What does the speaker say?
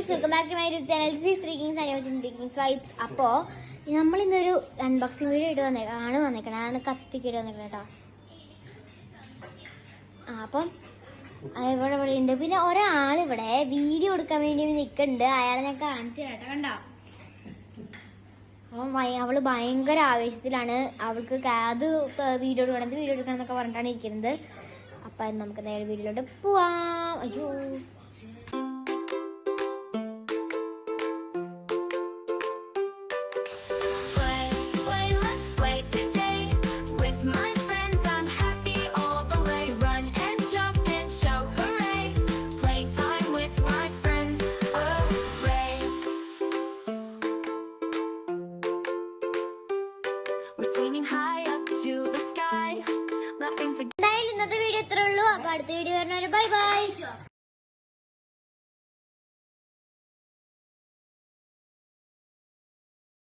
Guys, welcome back to my YouTube channel. This is Three Kings and watching Three Kings vibes. അപ്പോൾ നമ്മളിന്നൊരു unboxing video ഇട്ട് വന്നേക്കണം കത്തിക്കിട്ട് വന്നേക്കണം കേട്ടോ. അപ്പം ഇവിടെ ഉണ്ട്. പിന്നെ ഒരാളിവിടെ വീഡിയോ എടുക്കാൻ വേണ്ടി നിൽക്കുന്നുണ്ട്. അയാളെ ഞാൻ കാണിച്ചു കേട്ടോ. കണ്ടോ? അപ്പം അവള് ഭയങ്കര ആവേശത്തിലാണ്. അവൾക്ക് അത് വീഡിയോ എടുക്കണം എന്നൊക്കെ പറഞ്ഞിട്ടാണ് ഇരിക്കുന്നത്. അപ്പം നമുക്ക് നേരെ വീഡിയോയിലോട്ട് പോവാം. അയ്യോ,